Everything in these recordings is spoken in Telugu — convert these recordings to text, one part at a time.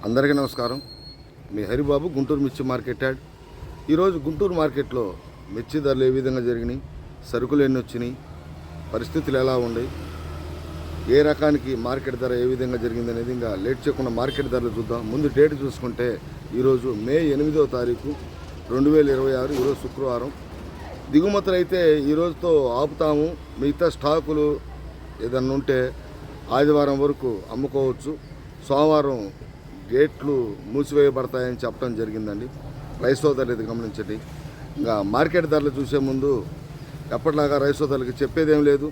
అందరికీ నమస్కారం. మీ హరిబాబు, గుంటూరు మిర్చి మార్కెట్ యాడ్. ఈరోజు గుంటూరు మార్కెట్లో మిర్చి ధరలు ఏ విధంగా జరిగినాయి, సరుకులు ఎన్ని వచ్చినాయి, పరిస్థితులు ఎలా ఉన్నాయి, ఏ రకానికి మార్కెట్ ధర ఏ విధంగా జరిగింది అనేది ఇంకా లేట్ చేయకుండా మార్కెట్ ధరలు చూద్దాం. ముందు డేట్ చూసుకుంటే ఈరోజు మే 8వ తారీఖు 2026, ఈరోజు శుక్రవారం. దిగుమతులు అయితే ఈరోజుతో ఆపుతాము. మిగతా స్టాకులు ఏదన్నా ఉంటే ఆదివారం వరకు అమ్ముకోవచ్చు. సోమవారం గేట్లు మూసివేయబడతాయని చెప్పడం జరిగిందండి. రైస్ సోదరులు ఇది గమనించండి. ఇంకా మార్కెట్ ధరలు చూసే ముందు ఎప్పటిలాగా రైస్ సోదరులకి చెప్పేదేం లేదు.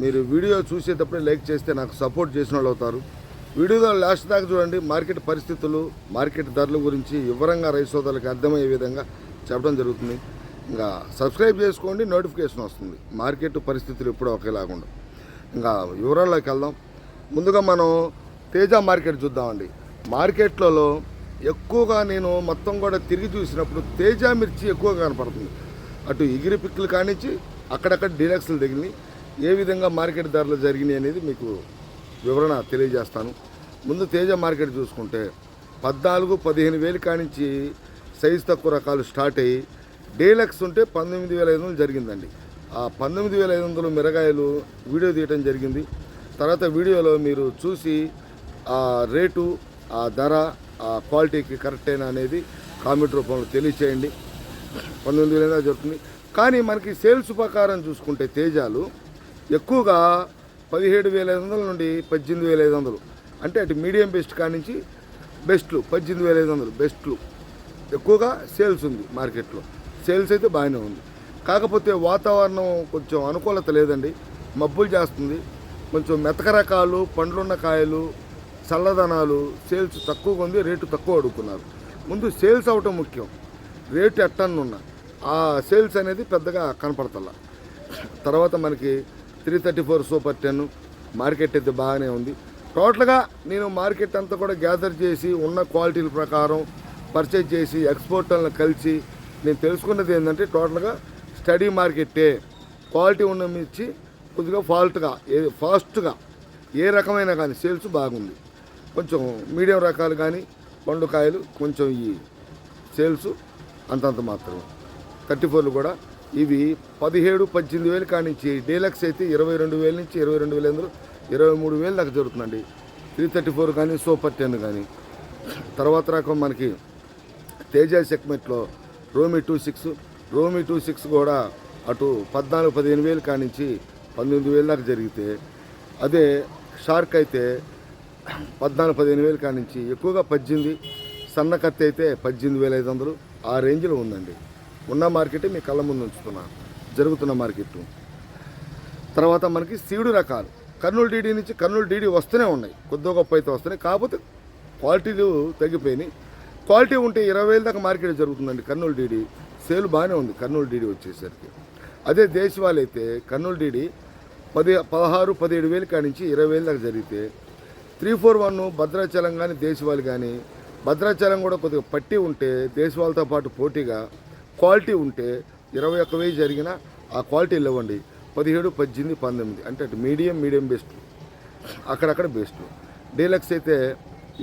మీరు వీడియో చూసేటప్పుడే లైక్ చేస్తే నాకు సపోర్ట్ చేసిన వాళ్ళు అవుతారు. వీడియోలో లాస్ట్ దాకా చూడండి. మార్కెట్ పరిస్థితులు, మార్కెట్ ధరల గురించి వివరంగా రైస్ సోదరులకి అర్థమయ్యే విధంగా చెప్పడం జరుగుతుంది. ఇంకా సబ్స్క్రైబ్ చేసుకోండి, నోటిఫికేషన్ వస్తుంది. మార్కెట్ పరిస్థితులు ఎప్పుడూ ఒకేలాగా. ఇంకా వివరాల్లోకి వెళ్దాం. ముందుగా మనం తేజ మార్కెట్ చూద్దామండి. మార్కెట్లలో ఎక్కువగా నేను మొత్తం కూడా తిరిగి చూసినప్పుడు తేజ మిర్చి ఎక్కువగా కనపడుతుంది. అటు ఎగిరి పిక్కులు కానించి అక్కడక్కడ డీలక్స్లు తగిలినాయి. ఏ విధంగా మార్కెట్ ధరలు జరిగినాయి అనేది మీకు వివరణ తెలియజేస్తాను. ముందు తేజ మార్కెట్ చూసుకుంటే 14-15 వేలు కానించి సైజు తక్కువ రకాలు స్టార్ట్ అయ్యి డీలక్స్ ఉంటే 19,500 జరిగిందండి. ఆ 19,500 మిరగాయలు వీడియో తీయటం జరిగింది. తర్వాత వీడియోలో మీరు చూసి ఆ రేటు, ఆ ధర, ఆ క్వాలిటీకి కరెక్టేనా అనేది కామెంట్ రూపంలో తెలియచేయండి. 19,000 జరుగుతుంది. కానీ మనకి సేల్స్ ప్రకారం చూసుకుంటే తేజాలు ఎక్కువగా 17,500 నుండి 18,500, అంటే అటు మీడియం బెస్ట్ కానించి బెస్ట్లు 18,500 బెస్ట్లు ఎక్కువగా సేల్స్ ఉంది మార్కెట్లో. సేల్స్ అయితే బాగానే ఉంది. కాకపోతే వాతావరణం కొంచెం అనుకూలత లేదండి. మబ్బులు చేస్తుంది. కొంచెం మెతక రకాలు, పండ్లున్న కాయలు, చల్లదనాలు సేల్స్ తక్కువగా ఉంది. రేటు తక్కువ అడుగుతున్నారు. ముందు సేల్స్ అవటం ముఖ్యం. రేటు ఎట్టన్నున్నా ఆ సేల్స్ అనేది పెద్దగా కనపడతల్లా. తర్వాత మనకి 334 సూపర్ 10 మార్కెట్ అయితే బాగానే ఉంది. టోటల్గా నేను మార్కెట్ అంతా కూడా గ్యాదర్ చేసి ఉన్న క్వాలిటీల ప్రకారం పర్చేజ్ చేసి ఎక్స్పోర్టర్లను కలిసి నేను తెలుసుకున్నది ఏంటంటే టోటల్గా స్టడీ మార్కెట్టే. క్వాలిటీ ఉన్న మిర్చి కొద్దిగా ఫాస్ట్గా ఏ రకమైన కానీ సేల్స్ బాగుంది. కొంచెం మీడియం రకాలు కానీ పండుకాయలు కొంచెం ఈ సేల్స్ అంతంత మాత్రమే. 34లు కూడా ఇవి 17-18 వేలు కానించి డీలక్స్ అయితే 22,000 నుంచి 22,500, 23,000 దాకా జరుగుతుందండి. 334 కానీ సూపర్ 10 కానీ. తర్వాత రకం మనకి తేజ సెగ్మెంట్లో రోమి 26 కూడా అటు 14-15 వేలు కానించి 19,000 దాకా జరిగితే, అదే షార్క్ అయితే 14-15 వేలు కానించి ఎక్కువగా 18, సన్న కత్తి అయితే 18,500 ఆ రేంజ్లో ఉందండి. ఉన్న మార్కెటే మీ కళ్ళ ముందు ఉంచుతున్నా, జరుగుతున్న మార్కెట్. తర్వాత మనకి సీడు రకాలు కర్నూలు డీడీ నుంచి కర్నూలు డీడీ వస్తూనే ఉన్నాయి. కొద్దిగా గొప్ప అయితే వస్తున్నాయి. కాకపోతే క్వాలిటీలు తగ్గిపోయినాయి. క్వాలిటీ ఉంటే 20,000 దాకా మార్కెట్ జరుగుతుందండి. కర్నూలు డీడీ సేల్ బాగానే ఉంది. కర్నూలు డీడీ వచ్చేసరికి అదే దేశవాళీ అయితే కర్నూలు డీడీ 16-17 వేలు కానించి 20,000 దాకా జరిగితే, 341 భద్రాచలం కానీ దేశవాళీ కానీ, భద్రాచలం కూడా కొద్దిగా పట్టి ఉంటే దేశవాళ్ళతో పాటు పోటీగా క్వాలిటీ ఉంటే 21,000 జరిగిన ఆ క్వాలిటీ లేవండి. 17, 18, 19 అంటే అటు మీడియం బెస్ట్, అక్కడక్కడ బెస్ట్. డీలక్స్ అయితే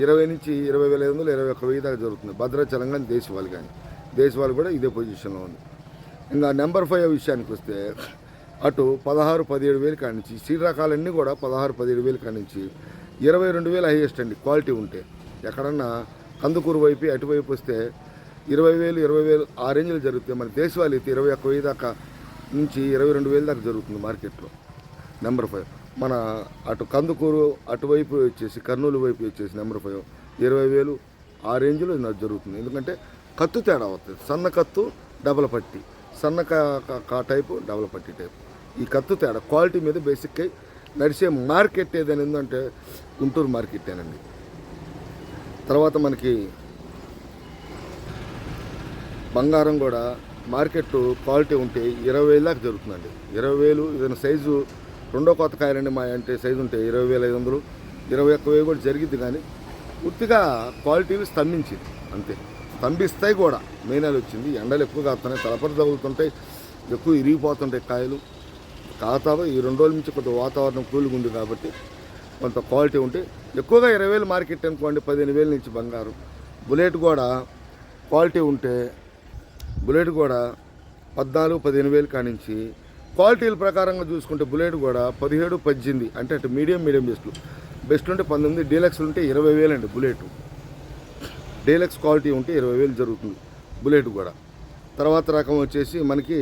20 నుంచి 20,500, 21,000 దాకా జరుగుతుంది. భద్రాచలం కానీ దేశవాళీ కూడా ఇదే పొజిషన్లో ఉంది. ఇంకా నెంబర్ 5 విషయానికి వస్తే అటు 16-17 వేలు కానించి సీడ్ రకాలన్నీ కూడా 16-17 వేలు కానించి 22,000 హైయెస్ట్ అండి. క్వాలిటీ ఉంటే ఎక్కడన్నా కందుకూరు వైపు అటువైపు వస్తే 20,000 ఆ రేంజ్లో జరుగుతాయి. మన దేశవాళీ అయితే 21,000 దాకా నుంచి 22,000 దాకా జరుగుతుంది మార్కెట్లో. నెంబర్ 5 మన అటు కందుకూరు అటువైపు వచ్చేసి కర్నూలు వైపు వచ్చేసి నెంబర్ 5 20,000 ఆ రేంజ్లో జరుగుతుంది. ఎందుకంటే కత్తు తేడా అవుతుంది. సన్న కత్తు, డబల్ పట్టి, సన్న టైపు, డబల్ పట్టి టైపు. ఈ కత్తు తేడా క్వాలిటీ మీద బేసిక్గా నడిచే మార్కెట్ ఏదైనా ఉందంటే గుంటూరు మార్కెట్టేనండి. తర్వాత మనకి బంగారం కూడా మార్కెట్ క్వాలిటీ ఉంటే 20,000 దాకా జరుగుతుందండి. 20,000 ఏదైనా సైజు రెండో కొత్త కాయలండి మా అంటే సైజు ఉంటే 20,500, 21,000 కూడా జరిగింది. కానీ పూర్తిగా క్వాలిటీలు స్తంభించింది అంతే. స్తంభిస్తాయి కూడా. మెయినాలు వచ్చింది. ఎండలు ఎక్కువ కాస్తున్నాయి, తలపరి తగులుతుంటాయి, ఎక్కువ ఇరిగిపోతుంటాయి కాయలు. కాకపోతే ఈ 2 రోజుల నుంచి కొద్దిగా వాతావరణం కూల్గా ఉంది కాబట్టి కొంత క్వాలిటీ ఉంటే ఎక్కువగా 20,000 మార్కెట్ అనుకోండి, 15,000 నుంచి బంగారం. బుల్లెట్ కూడా క్వాలిటీ ఉంటే బుల్లెట్ కూడా 14-15,000 కానించి క్వాలిటీల ప్రకారంగా చూసుకుంటే బుల్లెట్ కూడా 17-18 అంటే అటు మీడియం బెస్ట్ ఉంటే 19, డీలక్స్ ఉంటే 20,000 అండి. బుల్లెట్ డీలక్స్ క్వాలిటీ ఉంటే 20,000 జరుగుతుంది బుల్లెట్ కూడా. తర్వాత రకం వచ్చేసి మనకి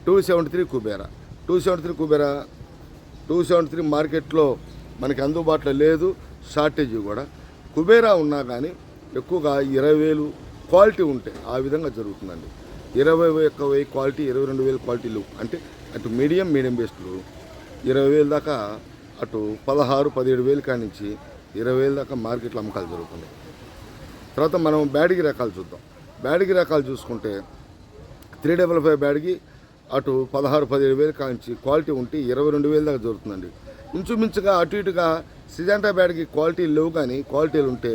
273 కుబేరా. 273 మార్కెట్లో మనకి అందుబాటులో లేదు, షార్టేజ్ కూడా. కుబేరా ఉన్నా కానీ ఎక్కువగా 20,000 క్వాలిటీ ఉంటే ఆ విధంగా జరుగుతుందండి. 21,000 క్వాలిటీ, 22,000 క్వాలిటీలు అంటే అటు మీడియం బెస్ట్లు 20,000 దాకా, అటు 16-17,000 కానించి 20,000 దాకా మార్కెట్లో అమ్మకాలు జరుగుతున్నాయి. తర్వాత మనం బ్యాడిగి రకాలు చూద్దాం. బ్యాడిగి రకాలు చూసుకుంటే 355 బ్యాడిగి అటు 16-17,000 కానించి క్వాలిటీ ఉంటే 22,000 దాకా జరుగుతుందండి. ఇంచుమించుగా అటు ఇటుగా సిజాంటా బ్యాడిగి క్వాలిటీ లేవు, కానీ క్వాలిటీలు ఉంటే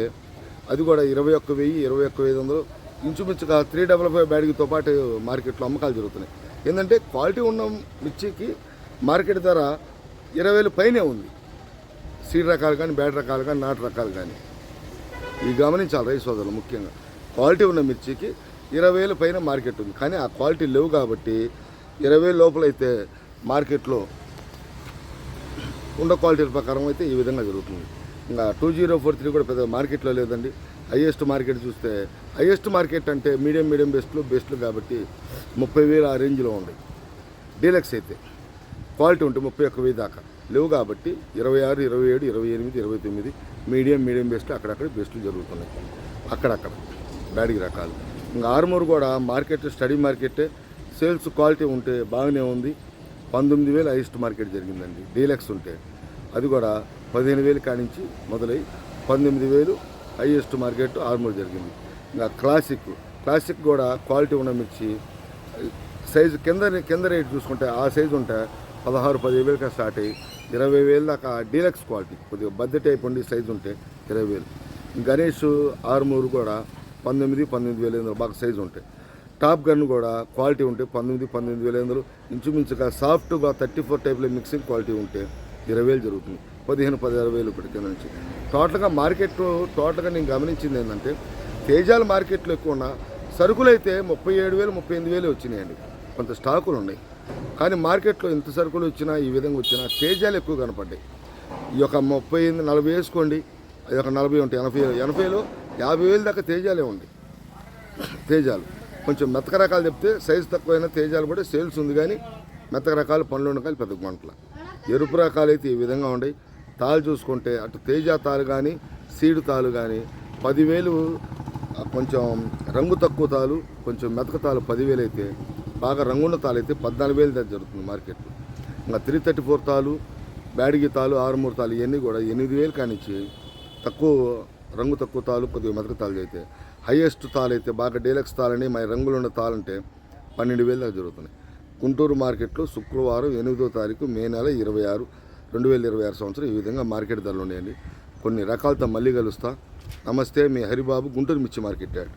అది కూడా 21,000, 21,500 ఇంచుమించుగా 355 బ్యాడిగితో పాటు మార్కెట్లో అమ్మకాలు జరుగుతున్నాయి. ఏంటంటే క్వాలిటీ ఉన్న మిర్చికి మార్కెట్ ధర 20,000 పైనే ఉంది. సీడ్ రకాలు కానీ, బ్యాడ్ రకాలు కానీ, నాటు రకాలు కానీ ఇవి గమనించాలి రైతు సోదరులు. ముఖ్యంగా క్వాలిటీ ఉన్న మిర్చికి 20,000 పైన మార్కెట్ ఉంది, కానీ ఆ క్వాలిటీ లేవు కాబట్టి 20,000 లోపలైతే మార్కెట్లో ఉన్న క్వాలిటీల ప్రకారం అయితే ఈ విధంగా జరుగుతుంది. ఇంకా 2043 కూడా పెద్ద మార్కెట్లో లేదండి. హైయెస్ట్ మార్కెట్ చూస్తే హైయెస్ట్ మార్కెట్ అంటే మీడియం బెస్ట్లు కాబట్టి 30,000 ఆ రేంజ్లో ఉంది. డీలక్స్ అయితే క్వాలిటీ ఉంటే 31,000 దాకా లేవు కాబట్టి 26, 27, 28, 29 మీడియం బెస్ట్లు అక్కడక్కడ బెస్ట్లు జరుగుతున్నాయి. అక్కడక్కడ బ్యాడిగి రకాలు. ఇంకా ఆర్మూర్ కూడా మార్కెట్ స్టడీ మార్కెటే, సేల్స్ క్వాలిటీ ఉంటే బాగానే ఉంది. 19,000 హైయెస్ట్ మార్కెట్ జరిగిందండి. డీలక్స్ ఉంటే అది కూడా 15,000 కానించి మొదలై 19,000 హైయెస్ట్ మార్కెట్ ఆర్మూర్ జరిగింది. ఇంకా క్లాసిక్ కూడా క్వాలిటీ ఉన్న మిర్చి సైజు కింద రేట్ చూసుకుంటే ఆ సైజు ఉంటే 16-17,000 స్టార్ట్ అయ్యి 20,000 దాకా డీలక్స్ క్వాలిటీ కొద్దిగా బడ్జెట్ అయిపోండి సైజు ఉంటే 20,000. గణేష్ ఆర్మూర్ కూడా 19,000 బాగా సైజు ఉంటాయి. టాప్ గన్ కూడా క్వాలిటీ ఉంటే 19,000 ఇంచుమించుగా సాఫ్ట్గా 34 టైప్లో మిక్సింగ్ క్వాలిటీ ఉంటే 20,000 జరుగుతుంది. 15-16,000 ఇప్పటి కింద నుంచి. టోటల్గా నేను గమనించింది ఏంటంటే తేజాల మార్కెట్లో ఎక్కువ ఉన్న సరుకులు అయితే 37,000-38,000 వచ్చినాయండి. కొంత స్టాకులు ఉన్నాయి, కానీ మార్కెట్లో ఇంత సరుకులు వచ్చినా ఈ విధంగా వచ్చినా తేజాలు ఎక్కువ కనపడ్డాయి. ఈ యొక్క 38-40 వేసుకోండి, అది ఒక 40 ఉంటాయి. 80లో 50,000 దాకా తేజాలే ఉంది. తేజాలు కొంచెం మెత్తక రకాలు చెప్తే సైజు తక్కువైన తేజాలు కూడా సేల్స్ ఉంది, కానీ మెత్తక రకాలు పండ్లు ఉండకాయలు పెద్ద గుంటల. ఎరుపు రకాలు అయితే ఈ విధంగా ఉన్నాయి. తాలు చూసుకుంటే అటు తేజ తాలు కానీ, సీడు తాలు కానీ 10,000, కొంచెం రంగు తక్కువ తాలు, కొంచెం మెతక తాలు 10,000 అయితే, బాగా రంగున్న తాలు అయితే 14,000 దాకా జరుగుతుంది మార్కెట్లో. ఇంకా 334 తాలు, బ్యాడిగి తాలు, ఆరుమూరు తాలు ఇవన్నీ కూడా 8,000 కానిచ్చి తక్కువ రంగు తక్కువ తాలు, కొద్దిగా మెతక తాలు అయితే. హైయెస్ట్ తాలు అయితే బాగా డీలక్స్ తాలని మన రంగులున్న తాలంటే 12,000 దాకా జరుగుతున్నాయి. గుంటూరు మార్కెట్లో శుక్రవారం 8వ తారీఖు మే నెల 26, 2026 సంవత్సరం ఈ విధంగా మార్కెట్ ధరలు ఉన్నాయండి. కొన్ని రకాలతో మళ్ళీ కలుస్తా. నమస్తే, మీ హరిబాబు, గుంటూరు మిర్చి మార్కెట్ యార్డ్.